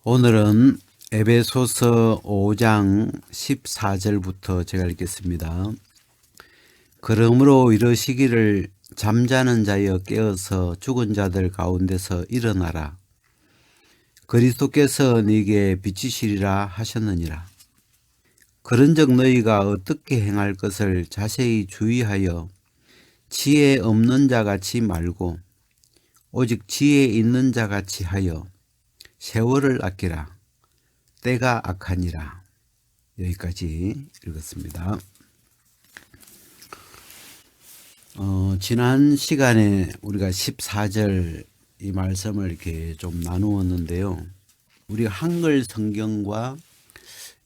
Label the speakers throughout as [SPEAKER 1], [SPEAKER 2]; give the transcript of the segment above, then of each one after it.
[SPEAKER 1] 오늘은 에베소서 5장 14절부터 제가 읽겠습니다. 그러므로 이러시기를 잠자는 자여 깨어서 죽은 자들 가운데서 일어나라. 그리스도께서 네게 비치시리라 하셨느니라. 그런즉 너희가 어떻게 행할 것을 자세히 주의하여 지혜 없는 자같이 말고 오직 지혜 있는 자같이 하여 세월을 아끼라. 때가 악하니라. 여기까지 읽었습니다. 지난 시간에 우리가 14절 이 말씀을 이렇게 좀 나누었는데요. 우리가 한글 성경과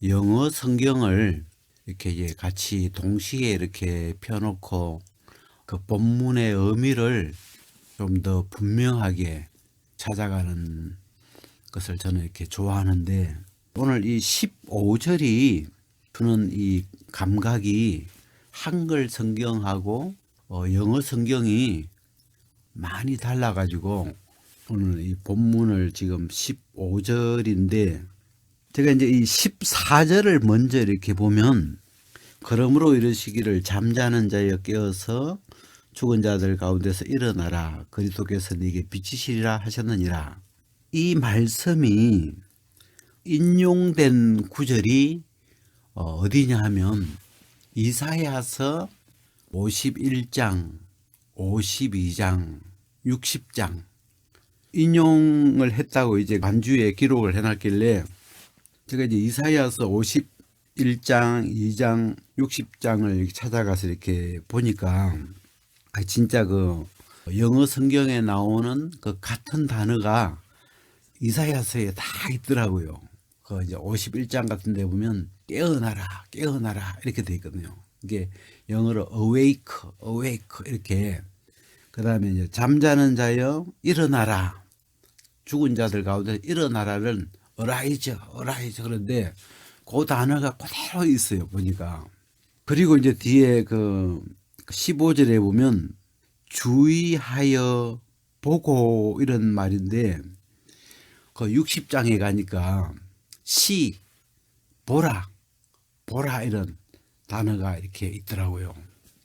[SPEAKER 1] 영어 성경을 이렇게 이제 같이 동시에 이렇게 펴놓고 그 본문의 의미를 좀 더 분명하게 찾아가는 것을 저는 이렇게 좋아하는데, 오늘 이 15절이 주는 이 감각이 한글 성경하고 영어 성경이 많이 달라가지고 오늘 이 본문을 지금 15절인데, 제가 이제 이 14절을 먼저 이렇게 보면, 그러므로 이러시기를 잠자는 자여 깨어서 죽은 자들 가운데서 일어나라. 그리스도께서 네게 비치시리라 하셨느니라. 이 말씀이 인용된 구절이 어디냐 하면 이사야서 51장, 52장, 60장 인용을 했다고 이제 간주에 기록을 해놨길래, 제가 이제 이사야서 51장, 2장, 60장을 찾아가서 이렇게 보니까 진짜 그 영어 성경에 나오는 그 같은 단어가 이사야서에 다 있더라고요. 그 이제 51장 같은 데 보면 깨어나라, 깨어나라 이렇게 돼 있거든요. 이게 영어로 awake, awake 이렇게. 그다음에 이제 잠자는 자여 일어나라. 죽은 자들 가운데 일어나라를 arise, arise 그런데 그 단어가 그대로 있어요, 보니까. 그리고 이제 뒤에 그 15절에 보면 주의하여 보고 이런 말인데, 그 60장에 가니까 시, 보라, 보라 이런 단어가 이렇게 있더라고요.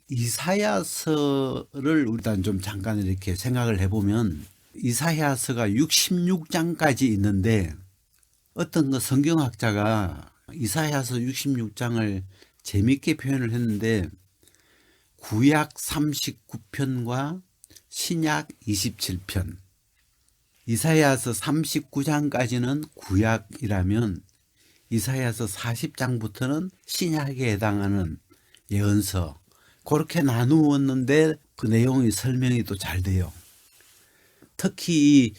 [SPEAKER 1] 이사야서를 일단 좀 잠깐 이렇게 생각을 해보면, 이사야서가 66장까지 있는데 어떤 그 성경학자가 이사야서 66장을 재밌게 표현을 했는데, 구약 39편과 신약 27편, 이사야서 39장까지는 구약이라면 이사야서 40장부터는 신약에 해당하는 예언서, 그렇게 나누었는데 그 내용이 설명이 또 잘 돼요. 특히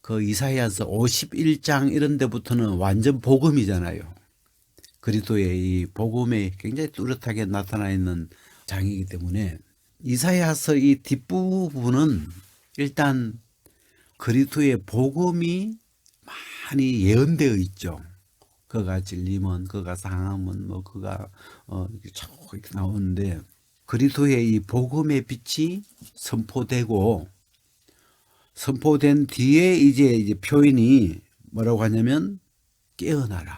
[SPEAKER 1] 그 이사야서 51장 이런 데부터는 완전 복음이잖아요. 그리스도의 이 복음에 굉장히 뚜렷하게 나타나 있는 장이기 때문에 이사야서 이 뒷부분은 일단 그리스도의 복음이 많이 예언되어 있죠. 그가 찔림은, 그가 상함은, 뭐 그가 이렇게 쭉 이렇게 나오는데, 그리스도의 이 복음의 빛이 선포되고, 선포된 뒤에 이제 표현이 뭐라고 하냐면 깨어나라,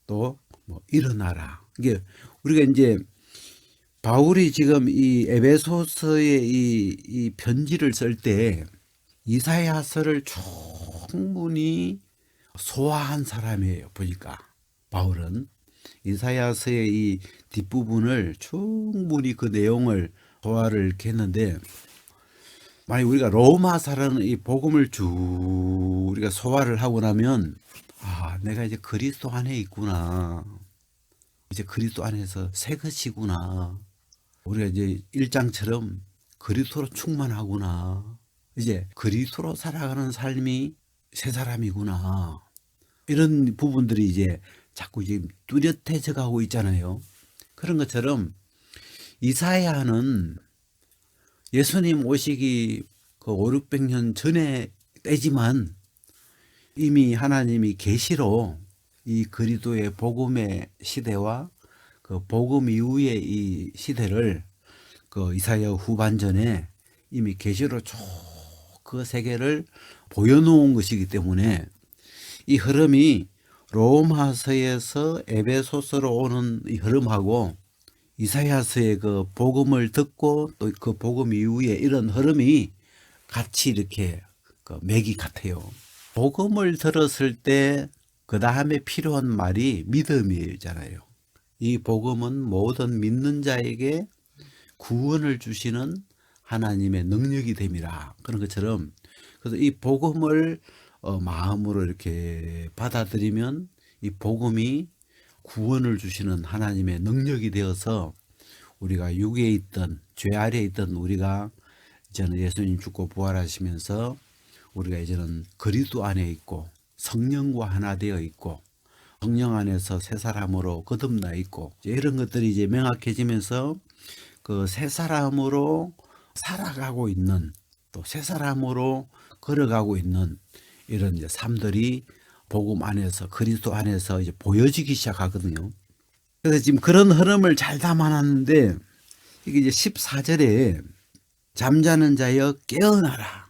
[SPEAKER 1] 또 뭐 일어나라. 이게 우리가 이제 바울이 지금 이 에베소서의 이 편지를 쓸 때 이사야서를 충분히 소화한 사람이에요. 보니까 바울은 이사야서의 이 뒷부분을 충분히 그 내용을 소화를 이렇게 했는데, 만약 우리가 로마서라는 이 복음을 쭉 우리가 소화를 하고 나면, 내가 이제 그리스도 안에 있구나, 이제 그리스도 안에서 새 것이구나, 우리가 이제 1장처럼 그리스도로 충만하구나, 이제 그리스도로 살아가는 삶이 새 사람이구나, 이런 부분들이 이제 자꾸 이제 뚜렷해져 가고 있잖아요. 그런 것처럼 이사야는 예수님 오시기 그 5, 600년 전에 때지만 이미 하나님이 계시로 이 그리스도의 복음의 시대와 그 복음 이후의 이 시대를 그 이사야 후반전에 이미 계시로 쭉 그 세계를 보여놓은 것이기 때문에 이 흐름이 로마서에서 에베소서로 오는 이 흐름하고 이사야서의 그 복음을 듣고 또 그 복음 이후에 이런 흐름이 같이 이렇게 그 맥이 같아요. 복음을 들었을 때 그 다음에 필요한 말이 믿음이잖아요. 이 복음은 모든 믿는 자에게 구원을 주시는 하나님의 능력이 됨이라. 그런 것처럼 그래서 이 복음을 마음으로 이렇게 받아들이면 이 복음이 구원을 주시는 하나님의 능력이 되어서 우리가 육에 있던 죄 아래에 있던 우리가 이제는 예수님 죽고 부활하시면서 우리가 이제는 그리스도 안에 있고 성령과 하나 되어 있고 성령 안에서 새 사람으로 거듭나 있고 이런 것들이 이제 명확해지면서 그 새 사람으로 살아가고 있는 또 새 사람으로 걸어가고 있는 이런 이제 삶들이 복음 안에서 그리스도 안에서 이제 보여지기 시작하거든요. 그래서 지금 그런 흐름을 잘 담아놨는데 이게 이제 14절에 잠자는 자여 깨어나라,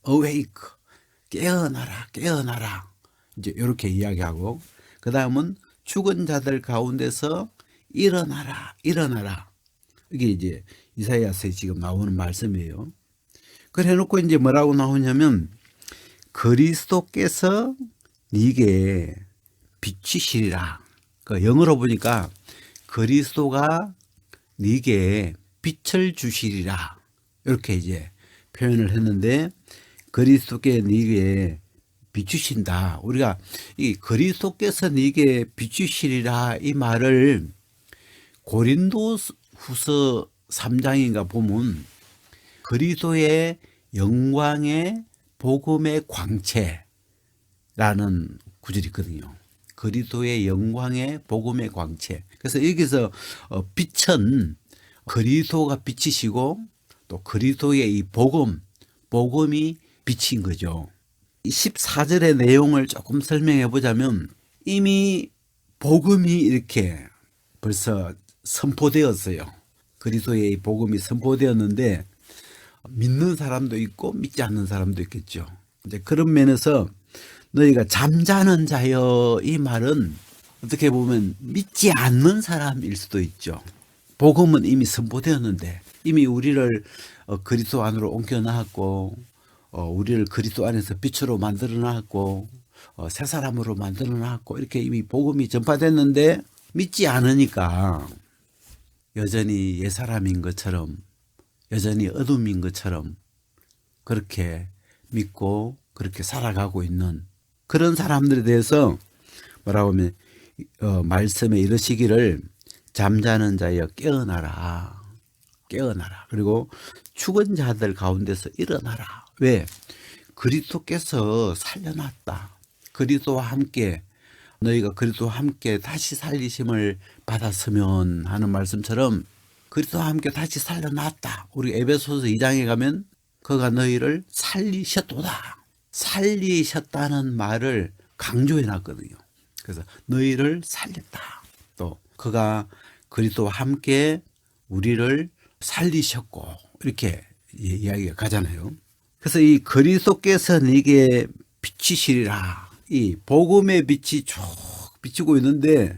[SPEAKER 1] awake, 깨어나라, 깨어나라. 이제 이렇게 이야기하고 그 다음은 죽은 자들 가운데서 일어나라, 일어나라. 이게 이제 이사야서에 지금 나오는 말씀이에요. 그래 놓고 이제 뭐라고 나오냐면 그리스도께서 네게 비치시리라. 그 영어로 보니까 그리스도가 네게 빛을 주시리라. 이렇게 이제 표현을 했는데 그리스도께 네게 비추신다. 우리가 이 그리스도께서 네게 비추시리라 이 말을 고린도후서 3장인가 보면 그리스도의 영광의 복음의 광채라는 구절이 있거든요. 그리스도의 영광의 복음의 광채. 그래서 여기서 빛은 그리스도가 빛이시고 또 그리스도의 이 복음이 빛인 거죠. 14절의 내용을 조금 설명해 보자면 이미 복음이 이렇게 벌써 선포되었어요. 그리스도의 복음이 선포되었는데 믿는 사람도 있고 믿지 않는 사람도 있겠죠. 이제 그런 면에서 너희가 잠자는 자여 이 말은 어떻게 보면 믿지 않는 사람일 수도 있죠. 복음은 이미 선포되었는데 이미 우리를 그리스도 안으로 옮겨 놨고 우리를 그리스도 안에서 빛으로 만들어 놨고 새 사람으로 만들어 놨고 이렇게 이미 복음이 전파됐는데 믿지 않으니까 여전히 옛사람인 것처럼 여전히 어둠인 것처럼 그렇게 믿고 그렇게 살아가고 있는 그런 사람들에 대해서 뭐라고 하면 말씀에 이르시기를 잠자는 자여 깨어나라, 깨어나라. 그리고 죽은 자들 가운데서 일어나라. 왜? 그리스도께서 살려놨다. 그리스도와 함께 너희가 그리스도와 함께 다시 살리심을 받았으면 하는 말씀처럼 그리스도와 함께 다시 살려놨다. 우리 에베소서 2장에 가면 그가 너희를 살리셨도다. 살리셨다는 말을 강조해 놨거든요. 그래서 너희를 살렸다. 또 그가 그리스도와 함께 우리를 살리셨고 이렇게 이야기가 가잖아요. 그래서 이 그리스도께서 네게 비치시리라. 이 복음의 빛이 쭉 비치고 있는데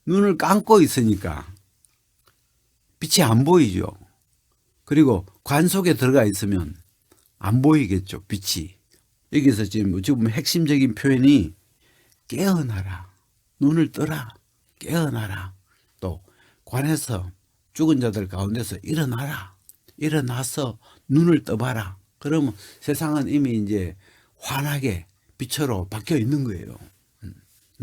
[SPEAKER 1] 눈을 감고 있으니까 빛이 안 보이죠. 그리고 관 속에 들어가 있으면 안 보이겠죠. 빛이. 여기서 지금 어찌 보면 핵심적인 표현이 깨어나라. 눈을 떠라. 깨어나라. 또 관에서 죽은 자들 가운데서 일어나라. 일어나서 눈을 떠봐라. 그러면 세상은 이미 이제 환하게 빛으로 바뀌어 있는 거예요.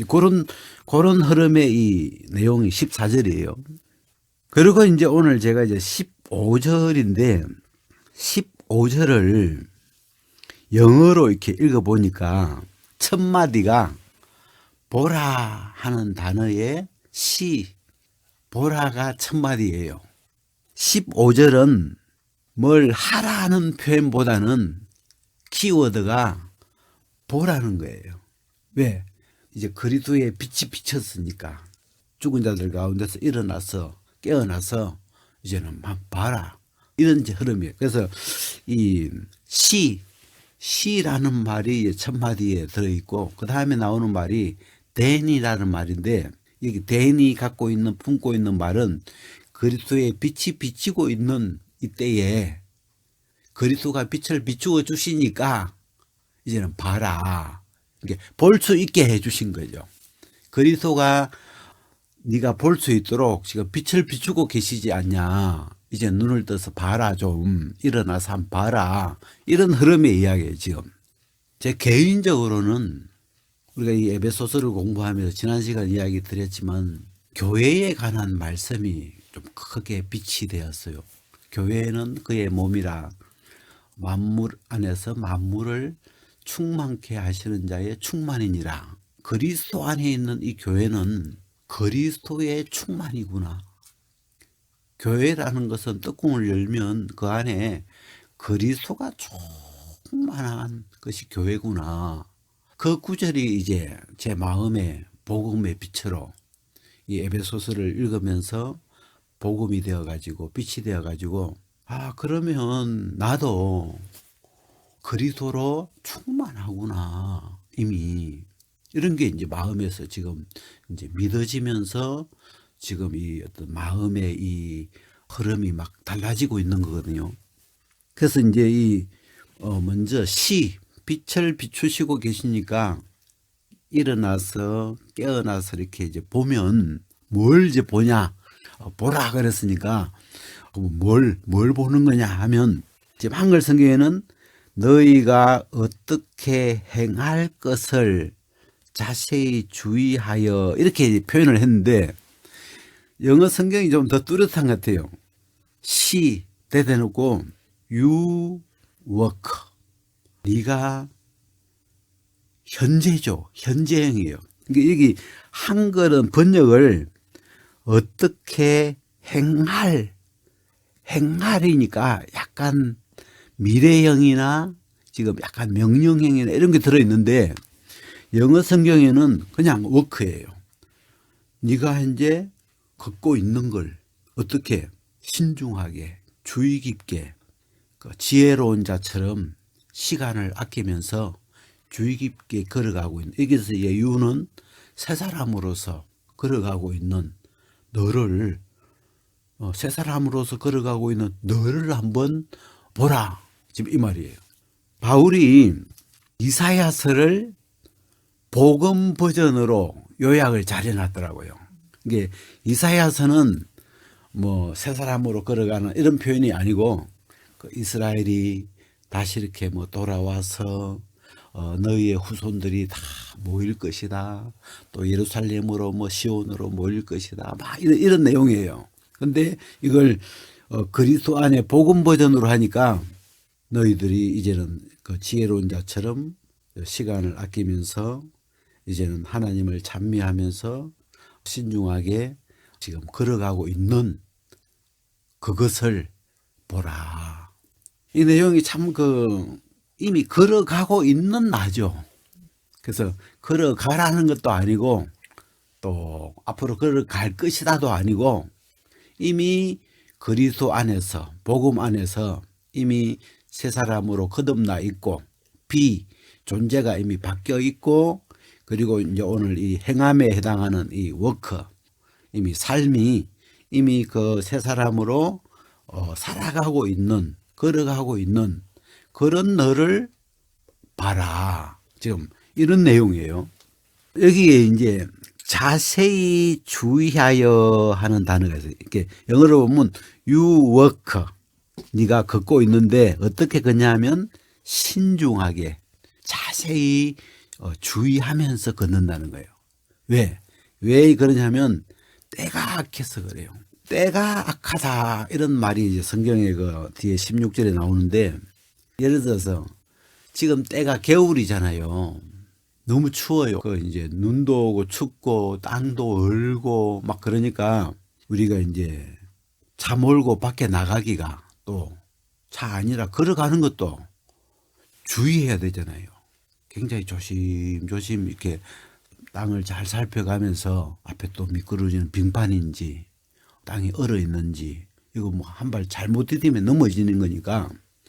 [SPEAKER 1] 그런 흐름의 이 내용이 14절이에요. 그리고 이제 오늘 제가 이제 15절인데 15절을 영어로 이렇게 읽어보니까 첫 마디가 보라 하는 단어의 시, 보라가 첫 마디예요. 15절은 뭘 하라는 표현보다는 키워드가 보라는 거예요. 왜? 이제 그리스도의 빛이 비쳤으니까 죽은 자들 가운데서 일어나서 깨어나서 이제는 막 봐라. 이런 흐름이에요. 그래서 이 시, 시라는 말이 첫 마디에 들어있고 그 다음에 나오는 말이 댄이라는 말인데 여기 댄이 갖고 있는 품고 있는 말은 그리스도의 빛이 비치고 있는 이때에 그리스도가 빛을 비추어 주시니까 이제는 봐라. 볼 수 있게 해주신 거죠. 그리스도가 네가 볼 수 있도록 지금 빛을 비추고 계시지 않냐. 이제 눈을 떠서 봐라 좀. 일어나서 한번 봐라. 이런 흐름의 이야기예요 지금. 제 개인적으로는 우리가 이 에베소서를 공부하면서 지난 시간 이야기 드렸지만 교회에 관한 말씀이 좀 크게 빛이 되었어요. 교회는 그의 몸이라 만물 안에서 만물을 충만케 하시는 자의 충만이니라. 그리스도 안에 있는 이 교회는 그리스도의 충만이구나. 교회라는 것은 뚜껑을 열면 그 안에 그리스도가 충만한 것이 교회구나. 그 구절이 이제 제 마음에 복음의 빛으로 이 에베소서를 읽으면서 복음이 되어가지고 빛이 되어가지고 그러면 나도 그리스도로 충만하구나. 이미 이런 게 이제 마음에서 지금 이제 믿어지면서 지금 이 어떤 마음의 이 흐름이 막 달라지고 있는 거거든요. 그래서 이제 이 먼저 빛을 비추시고 계시니까 일어나서 깨어나서 이렇게 이제 보면 뭘 이제 보냐 보라 그랬으니까 뭘 보는 거냐 하면 지금 한글 성경에는 너희가 어떻게 행할 것을 자세히 주의하여 이렇게 표현을 했는데 영어 성경이 좀 더 뚜렷한 것 같아요. 대대놓고 you work. 네가 현재죠. 현재형이에요. 그러니까 여기 한글은 번역을 어떻게 행할이니까 약간 미래형이나 지금 약간 명령형이나 이런 게 들어있는데 영어 성경에는 그냥 워크예요. 네가 현재 걷고 있는 걸 어떻게 신중하게 주의 깊게 지혜로운 자처럼 시간을 아끼면서 주의 깊게 걸어가고 있는 여기서 유는 새 사람으로서 걸어가고 있는 너를 새 사람으로서 걸어가고 있는 너를 한번 보라. 지금 이 말이에요. 바울이 이사야서를 복음 버전으로 요약을 잘 해놨더라고요. 이게 이사야서는 뭐 새 사람으로 걸어가는 이런 표현이 아니고 이스라엘이 다시 이렇게 뭐 돌아와서 너희의 후손들이 다 모일 것이다. 또 예루살렘으로 뭐 시온으로 모일 것이다. 막 이런 내용이에요. 근데 이걸 그리스도 안에 복음 버전으로 하니까 너희들이 이제는 그 지혜로운 자처럼 시간을 아끼면서 이제는 하나님을 찬미하면서 신중하게 지금 걸어가고 있는 그것을 보라. 이 내용이 참 이미 걸어가고 있는 나죠. 그래서 걸어가라는 것도 아니고 또 앞으로 걸어갈 것이다도 아니고 이미 그리스도 안에서 복음 안에서 이미 새 사람으로 거듭나 있고 존재가 이미 바뀌어 있고 그리고 이제 오늘 이 행함에 해당하는 이 워크 이미 삶이 이미 그 새 사람으로 살아가고 있는 걸어가고 있는 그런 너를 봐라. 지금 이런 내용이에요. 여기에 이제 자세히 주의하여 하는 단어가 있어요. 이렇게 영어로 보면 you work. 네가 걷고 있는데 어떻게 걷냐면 신중하게 자세히 주의하면서 걷는다는 거예요. 왜 그러냐면 때가 악해서 그래요. 때가 악하다 이런 말이 이제 성경의 그 뒤에 16절에 나오는데 예를 들어서 지금 때가 겨울이잖아요. 너무 추워요. 이제 눈도 오고 춥고 땅도 얼고 막 그러니까 우리가 이제 차 몰고 밖에 나가기가 또 차 아니라 걸어가는 것도 주의해야 되잖아요. 굉장히 조심조심 이렇게 땅을 잘 살펴가면서 앞에 또 미끄러지는 빙판인지 땅이 얼어 있는지 이거 뭐 한 발 잘못 디디면 넘어지는 거니까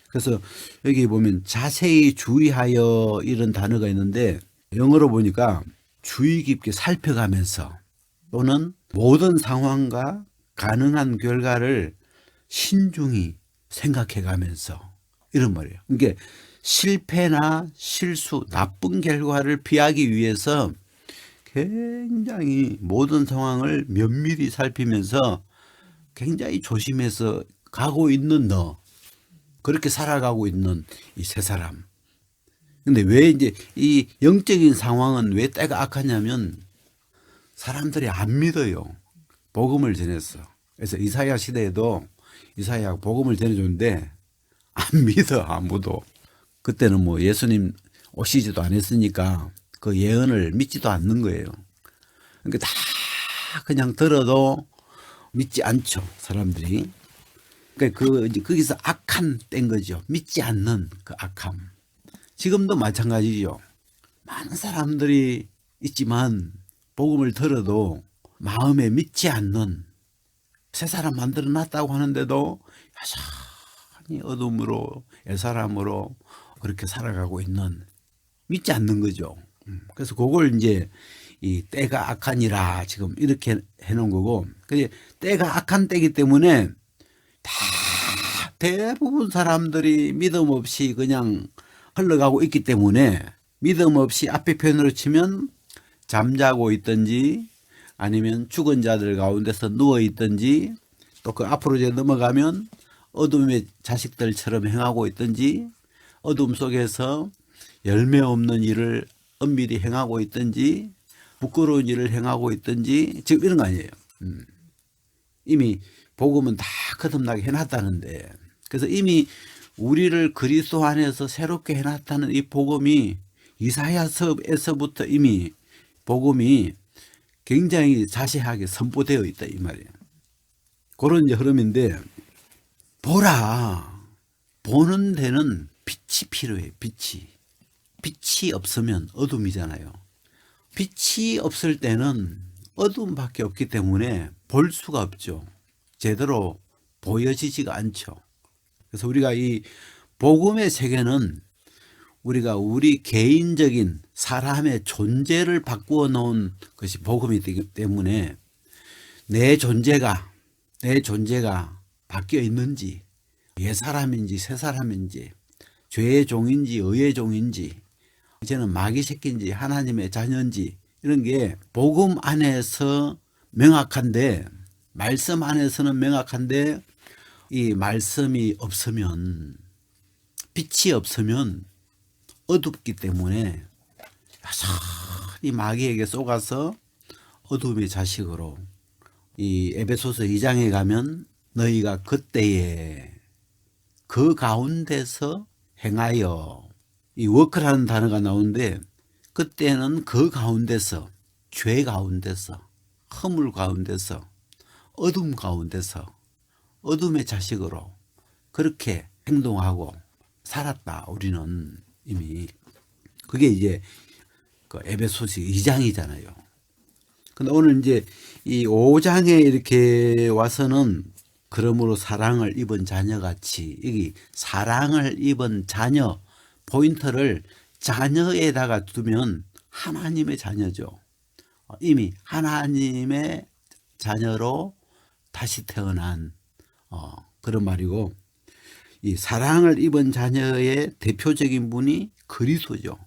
[SPEAKER 1] 그래서 여기 보면 자세히 주의하여 이런 단어가 있는데 영어로 보니까 주의 깊게 살펴가면서 또는 모든 상황과 가능한 결과를 신중히 생각해 가면서 이런 말이에요. 그러니까 실패나 실수, 나쁜 결과를 피하기 위해서 굉장히 모든 상황을 면밀히 살피면서 굉장히 조심해서 가고 있는 너, 그렇게 살아가고 있는 이 세 사람. 근데 왜 이제 이 영적인 상황은 왜 때가 악하냐면 사람들이 안 믿어요. 복음을 전했어. 그래서 이사야 시대에도 이사야 복음을 전해줬는데 안 믿어 아무도. 그때는 뭐 예수님 오시지도 않았으니까 그 예언을 믿지도 않는 거예요. 그러니까 다 그냥 들어도 믿지 않죠 사람들이. 그러니까 이제 거기서 악한 뗀 거죠. 믿지 않는 그 악함. 지금도 마찬가지죠. 많은 사람들이 있지만 복음을 들어도 마음에 믿지 않는, 새 사람 만들어 놨다고 하는데도 여전히 어둠으로 옛사람으로 그렇게 살아가고 있는, 믿지 않는 거죠. 그래서 그걸 이제 이 때가 악하니라 지금 이렇게 해놓은 거고, 때가 악한 때이기 때문에 다 대부분 사람들이 믿음 없이 그냥 흘러가고 있기 때문에, 믿음 없이 앞에 표현으로 치면 잠자고 있든지 아니면 죽은 자들 가운데서 누워 있든지, 또 그 앞으로 이제 넘어가면 어둠의 자식들처럼 행하고 있든지, 어둠 속에서 열매 없는 일을 엄밀히 행하고 있든지, 부끄러운 일을 행하고 있든지, 지금 이런 거 아니에요. 이미 복음은 다 거듭나게 해놨다는데, 그래서 이미 우리를 그리스도 안에서 새롭게 해놨다는 이 복음이 이사야서에서부터 이미 복음이 굉장히 자세하게 선포되어 있다 이 말이에요. 그런 이제 흐름인데, 보라, 보는 데는 빛이 필요해. 빛이 없으면 어둠이잖아요. 빛이 없을 때는 어둠밖에 없기 때문에 볼 수가 없죠. 제대로 보여지지가 않죠. 그래서 우리가 이 복음의 세계는 우리가 우리 개인적인 사람의 존재를 바꾸어 놓은 것이 복음이기 때문에 내 존재가 바뀌어 있는지, 옛사람인지 새사람인지, 죄의 종인지 의의 종인지, 이제는 마귀 새끼인지 하나님의 자녀인지, 이런 게 복음 안에서 명확한데, 말씀 안에서는 명확한데, 이 말씀이 없으면, 빛이 없으면 어둡기 때문에 여전히 마귀에게 속아서 어둠의 자식으로, 이 에베소서 2장에 가면 너희가 그때에 그 가운데서 행하여, 이 워크라는 단어가 나오는데, 그때는 그 가운데서, 죄 가운데서, 허물 가운데서, 어둠 가운데서, 어둠의 자식으로 그렇게 행동하고 살았다 우리는 이미. 그게 이제 그 에베소서 2장이잖아요. 근데 오늘 이제 이 5장에 이렇게 와서는 그러므로 사랑을 입은 자녀같이, 여기 사랑을 입은 자녀, 포인트를 자녀에다가 두면 하나님의 자녀죠. 이미 하나님의 자녀로 다시 태어난 그런 말이고, 이 사랑을 입은 자녀의 대표적인 분이 그리스도죠.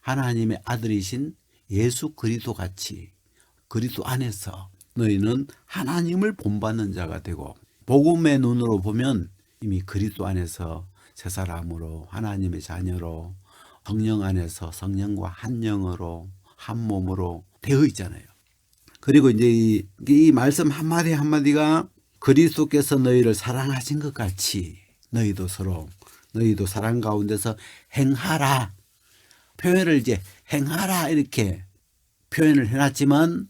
[SPEAKER 1] 하나님의 아들이신 예수 그리스도 같이 그리스도 안에서 너희는 하나님을 본받는 자가 되고, 복음의 눈으로 보면 이미 그리스도 안에서 새 사람으로, 하나님의 자녀로, 성령 안에서 성령과 한 영으로 한 몸으로 되어 있잖아요. 그리고 이제 이 말씀 한마디 한마디가 그리스도께서 너희를 사랑하신 것 같이 너희도 사랑 가운데서 행하라. 표현을 이제 행하라 이렇게 표현을 해놨지만,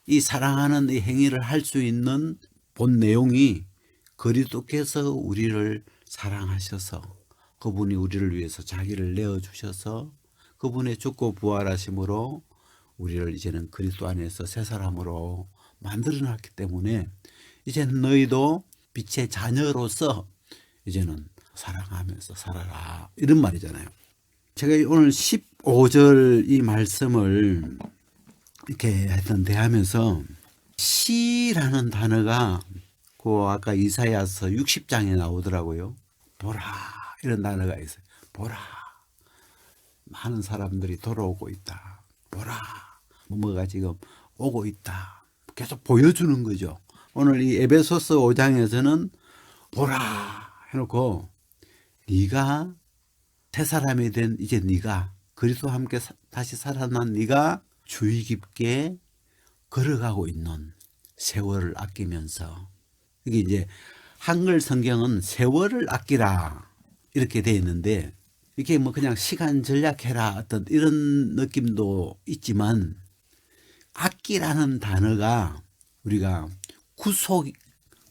[SPEAKER 1] 이 사랑하는 이 행위를 할 수 있는 본 내용이 그리스도께서 우리를 사랑하셔서, 그분이 우리를 위해서 자기를 내어주셔서 그분의 죽고 부활하심으로 우리를 이제는 그리스도 안에서 새 사람으로 만들어놨기 때문에, 이제는 너희도 빛의 자녀로서 이제는 사랑하면서 살아라. 이런 말이잖아요. 제가 오늘 15절 이 말씀을 이렇게 하여튼 대하면서 시라는 단어가 그 아까 이사야서 60장에 나오더라고요. 보라 이런 단어가 있어요. 보라 많은 사람들이 돌아오고 있다. 보라 뭐가 지금 오고 있다. 계속 보여주는 거죠. 오늘 이 에베소서 5장에서는 보라 해놓고 네가 새 사람이 된 이제 네가 그리스도와 함께 다시 살아난 네가 주의 깊게 걸어가고 있는 세월을 아끼면서 이게 이제 한글 성경은 세월을 아끼라 이렇게 되어 있는데 이게 뭐 그냥 시간 절약해라 어떤 이런 느낌도 있지만 아끼라는 단어가 우리가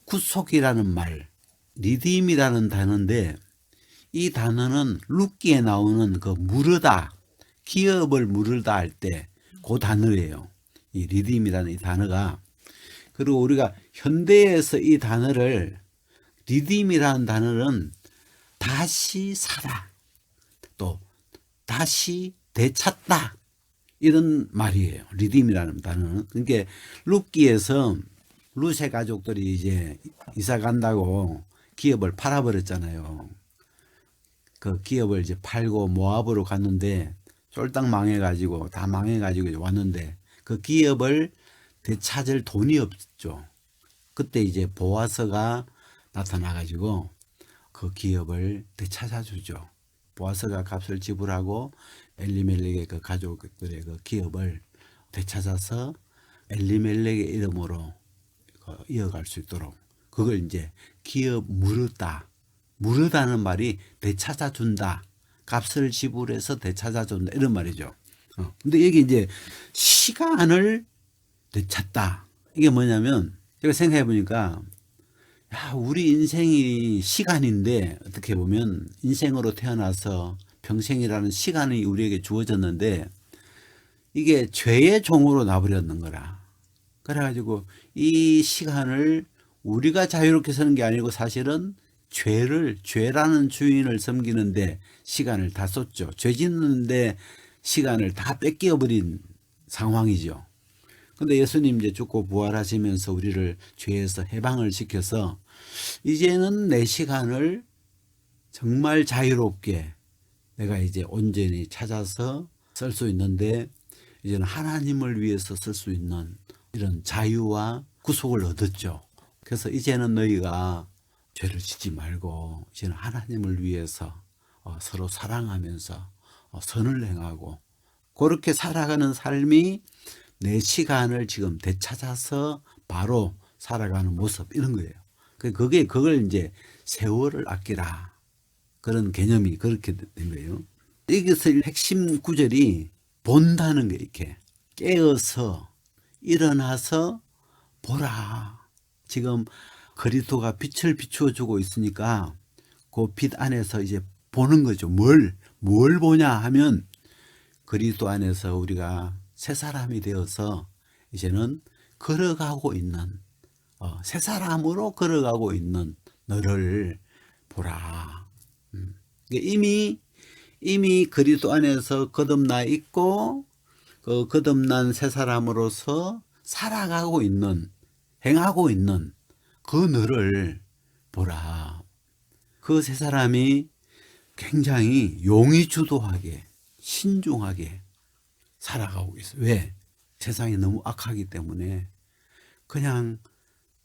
[SPEAKER 1] 구속이라는 말 리딤이라는 단어인데 이 단어는 룻기에 나오는 그 무르다 기업을 무르다 할 때 그 단어예요. 이 리딤이라는 이 단어가 그리고 우리가 현대에서 이 단어를 리딤이라는 단어는 다시 살아 또 다시 되찾다 이런 말이에요. 리딤이라는 단어는 그러니까 룻기에서 룻의 가족들이 이제 이사 간다고 기업을 팔아버렸잖아요. 그 기업을 이제 팔고 모압으로 갔는데 쫄딱 망해가지고 다 망해가지고 왔는데 그 기업을 되찾을 돈이 없죠. 그때 이제 보아스가 나타나가지고 그 기업을 되찾아주죠. 보아스가 값을 지불하고 엘리멜렉의 그 가족들의 그 기업을 되찾아서 엘리멜렉의 이름으로 이어갈 수 있도록 그걸 이제 기업 무르다는 말이 되찾아준다. 값을 지불해서 되찾아준다. 이런 말이죠. 근데 여기 이제 시간을 되찾다. 이게 뭐냐면 제가 생각해 보니까 야, 우리 인생이 시간인데 어떻게 보면 인생으로 태어나서 평생이라는 시간이 우리에게 주어졌는데 이게 죄의 종으로 나버렸는 거라. 그래가지고 이 시간을 우리가 자유롭게 사는 게 아니고 사실은 죄라는 주인을 섬기는데 시간을 다 썼죠. 죄 짓는데 시간을 다 뺏겨버린 상황이죠. 근데 예수님 이제 죽고 부활하시면서 우리를 죄에서 해방을 시켜서 이제는 내 시간을 정말 자유롭게 내가 이제 온전히 찾아서 쓸 수 있는데 이제는 하나님을 위해서 쓸 수 있는 이런 자유와 구속을 얻었죠. 그래서 이제는 너희가 죄를 짓지 말고 이제는 하나님을 위해서 서로 사랑하면서 선을 행하고 그렇게 살아가는 삶이 내 시간을 지금 되찾아서 바로 살아가는 모습 이런 거예요. 그걸 이제 세월을 아끼라 그런 개념이 그렇게 된 거예요. 여기서 핵심 구절이 본다는 게 이렇게 깨어서 일어나서 보라. 지금 그리스도가 빛을 비추어 주고 있으니까 그 빛 안에서 이제 보는 거죠. 뭘 보냐 하면 그리스도 안에서 우리가 새 사람이 되어서 이제는 걸어가고 있는 새 사람으로 걸어가고 있는 너를 보라. 이미 그리스도 안에서 거듭나 있고 그 거듭난 새 사람으로서 살아가고 있는 행하고 있는 그 너를 보라. 그 새 사람이 굉장히 용의주도하게 신중하게 살아가고 있어요. 왜? 세상이 너무 악하기 때문에 그냥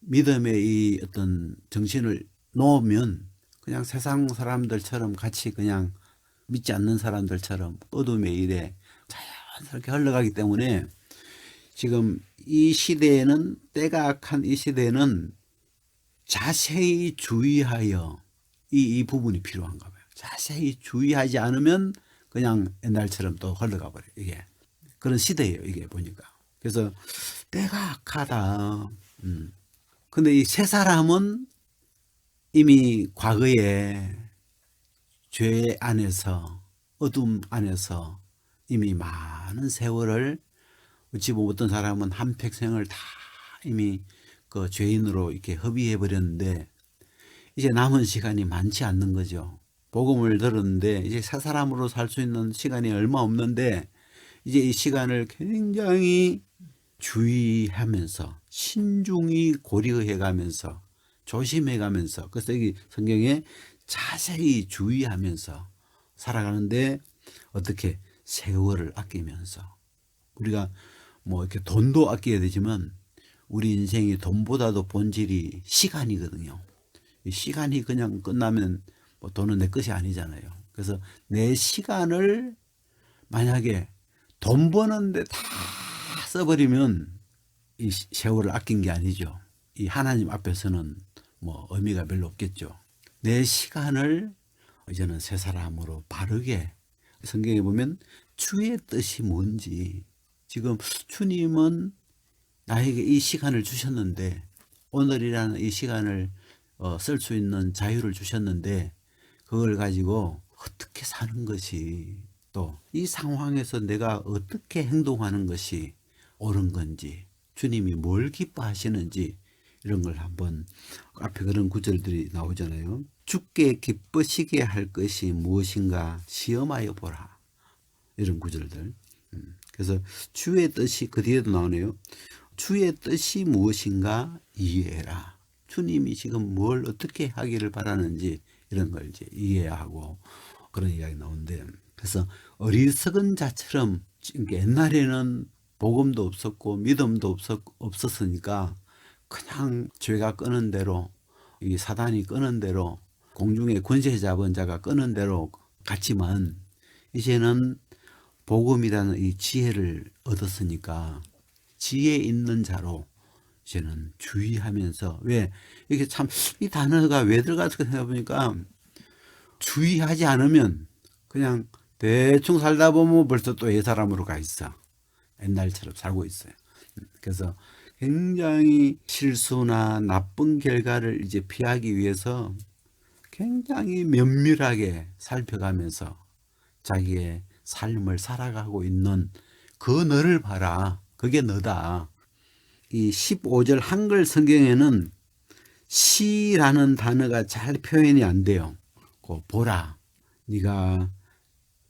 [SPEAKER 1] 믿음의 이 어떤 정신을 놓으면 그냥 세상 사람들처럼 같이 그냥 믿지 않는 사람들처럼 어둠의 일에 자연스럽게 흘러가기 때문에 지금 이 시대에는 때가 악한 이 시대에는 자세히 주의하여 이 부분이 필요한가 봐요. 자세히 주의하지 않으면 그냥 옛날처럼 또 흘러가 버려요. 이게 그런 시대예요. 이게 보니까. 그래서 때가 악하다. 근데 이 세 사람은 이미 과거에 죄 안에서 어둠 안에서 이미 많은 세월을 어찌 보면 어떤 사람은 한평생을 다 이미 그 죄인으로 이렇게 허비해 버렸는데 이제 남은 시간이 많지 않는 거죠. 복음을 들었는데 이제 새 사람으로 살 수 있는 시간이 얼마 없는데 이제 이 시간을 굉장히 주의하면서 신중히 고려해 가면서 조심해 가면서, 그래서 여기 성경에 자세히 주의하면서 살아가는데, 어떻게 세월을 아끼면서, 우리가 뭐 이렇게 돈도 아껴야 되지만 우리 인생이 돈보다도 본질이 시간이거든요. 이 시간이 그냥 끝나면 뭐 돈은 내 것이 아니잖아요. 그래서 내 시간을 만약에 돈 버는데 다 써버리면 이 세월을 아낀 게 아니죠. 이 하나님 앞에서는 뭐 의미가 별로 없겠죠. 내 시간을 이제는 새 사람으로 바르게, 성경에 보면 주의 뜻이 뭔지, 지금 주님은 나에게 이 시간을 주셨는데, 오늘이라는 이 시간을 쓸 수 있는 자유를 주셨는데, 그걸 가지고 어떻게 사는 것이, 또 이 상황에서 내가 어떻게 행동하는 것이 옳은 건지, 주님이 뭘 기뻐하시는지, 이런 걸 한번, 앞에 그런 구절들이 나오잖아요. 주께 기쁘시게 할 것이 무엇인가 시험하여 보라, 이런 구절들. 그래서 주의 뜻이, 그 뒤에도 나오네요. 주의 뜻이 무엇인가 이해해라. 주님이 지금 뭘 어떻게 하기를 바라는지 이런 걸 이제 이해하고, 그런 이야기 나오는데, 그래서 어리석은 자처럼, 옛날에는 복음도 없었고 믿음도 없었으니까 그냥 죄가 끄는 대로, 이 사단이 끄는 대로, 공중의 권세 잡은 자가 끄는 대로 갔지만, 이제는 복음이라는 이 지혜를 얻었으니까 지혜 있는 자로 이제는 주의하면서, 왜 이게 참 이 단어가 왜 들어갔을까 생각해보니까, 주의하지 않으면 그냥 대충 살다 보면 벌써 또 옛사람으로 가 있어. 옛날처럼 살고 있어요. 그래서 굉장히 실수나 나쁜 결과를 이제 피하기 위해서 굉장히 면밀하게 살펴가면서 자기의 삶을 살아가고 있는 그 너를 봐라. 그게 너다. 이 15절 한글 성경에는 시라는 단어가 잘 표현이 안 돼요. 그 보라. 네가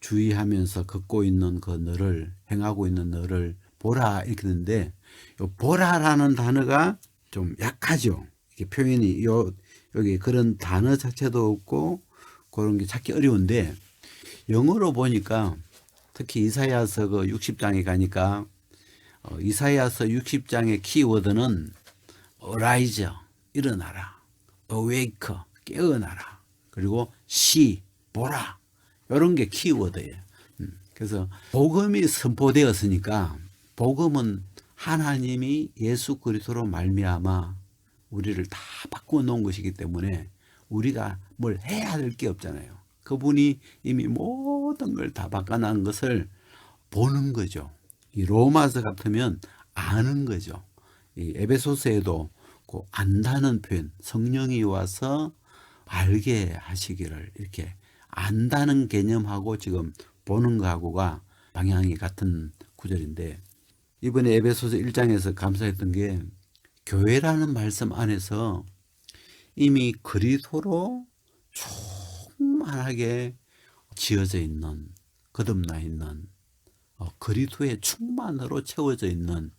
[SPEAKER 1] 주의하면서 걷고 있는 그 너를, 행하고 있는 너를 보라, 이렇게 되는데, 요 보라라는 단어가 좀 약하죠. 이게 표현이, 여기 그런 단어 자체도 없고 그런 게 찾기 어려운데, 영어로 보니까 특히 이사야서 그 60장에 가니까, 이사야서 60장의 키워드는 arise, 일어나라, awake, 깨어나라, 그리고 see, 보라, 이런 게 키워드예요. 그래서 복음이 선포되었으니까, 복음은 하나님이 예수 그리스도로 말미암아 우리를 다 바꾸어 놓은 것이기 때문에 우리가 뭘 해야 될 게 없잖아요. 그분이 이미 모든 걸 다 바꿔놓은 것을 보는 거죠. 이 로마서 같으면 아는 거죠. 이 에베소서에도 그 안다는 표현, 성령이 와서 알게 하시기를, 이렇게 안다는 개념하고 지금 보는 거하고가 방향이 같은 구절인데, 이번에 에베소서 1장에서 감사했던 게, 교회라는 말씀 안에서 이미 그리스도로 충만하게 지어져 있는, 거듭나 있는, 그리스도의 충만으로 채워져 있는,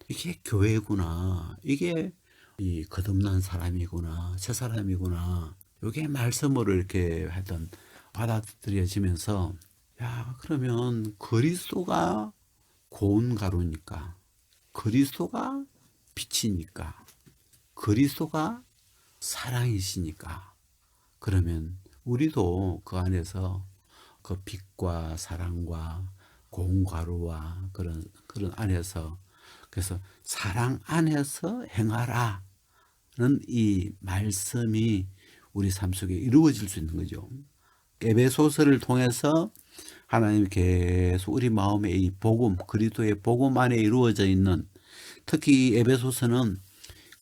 [SPEAKER 1] 이게 교회구나, 이게 이 거듭난 사람이구나, 새 사람이구나, 이게 말씀으로 이렇게 하여튼 받아들여지면서, 야, 그러면 그리스도가 고운 가루니까, 그리스도가 빛이니까, 그리스도가 사랑이시니까, 그러면 우리도 그 안에서 그 빛과 사랑과 고운 가루와 그런 안에서, 그래서 사랑 안에서 행하라는 이 말씀이 우리 삶 속에 이루어질 수 있는 거죠. 에베소서를 통해서 하나님이 계속 우리 마음에 이 복음, 그리스도의 복음 안에 이루어져 있는, 특히 이 에베소서는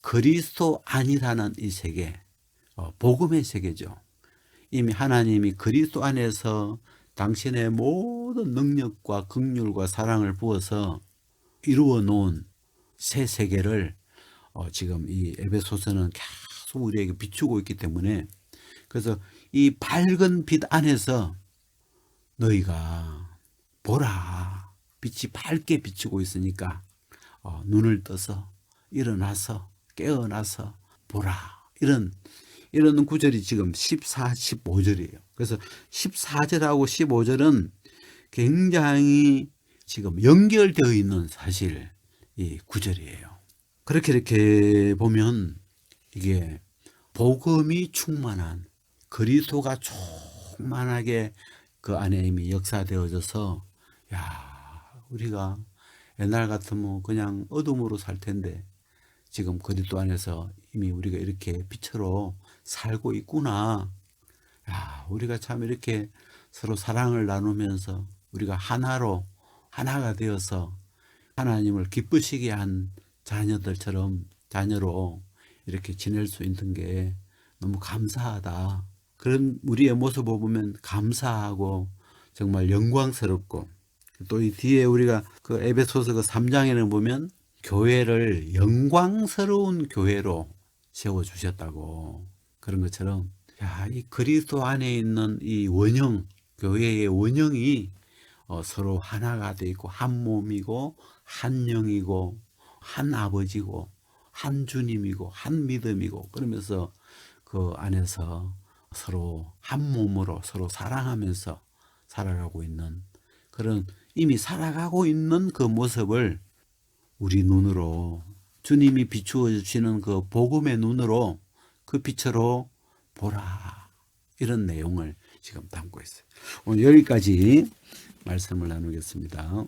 [SPEAKER 1] 그리스도 안이라는 이 세계, 복음의 세계죠. 이미 하나님이 그리스도 안에서 당신의 모든 능력과 긍휼과 사랑을 부어서 이루어 놓은 새 세계를 지금 이 에베소서는 계속 우리에게 비추고 있기 때문에, 그래서 이 밝은 빛 안에서 너희가 보라. 빛이 밝게 비추고 있으니까 눈을 떠서 일어나서 깨어나서 보라. 이런 구절이 지금 14, 15절이에요. 그래서 14절하고 15절은 굉장히 지금 연결되어 있는 사실 이 구절이에요. 그렇게 이렇게 보면 이게 복음이 충만한, 그리스도가 충만하게 그 안에 이미 역사되어져서, 야, 우리가 옛날 같으면 그냥 어둠으로 살 텐데 지금 그리스도 안에서 이미 우리가 이렇게 빛으로 살고 있구나. 야, 우리가 참 이렇게 서로 사랑을 나누면서 우리가 하나가 되어서 하나님을 기쁘시게 한 자녀로 이렇게 지낼 수 있는 게 너무 감사하다. 그런 우리의 모습을 보면 감사하고 정말 영광스럽고, 또 이 뒤에 우리가 그 에베소서 그 3장에는 보면 교회를 영광스러운 교회로 세워주셨다고. 그런 것처럼, 야, 이 그리스도 안에 있는 이 원형, 교회의 원형이 서로 하나가 되어 있고 한 몸이고 한 영이고 한 아버지고 한 주님이고 한 믿음이고, 그러면서 그 안에서 서로 한 몸으로 서로 사랑하면서 살아가고 있는, 그런 이미 살아가고 있는 그 모습을 우리 눈으로, 주님이 비추어 주시는 그 복음의 눈으로 그 빛으로 보라. 이런 내용을 지금 담고 있어요. 오늘 여기까지 말씀을 나누겠습니다.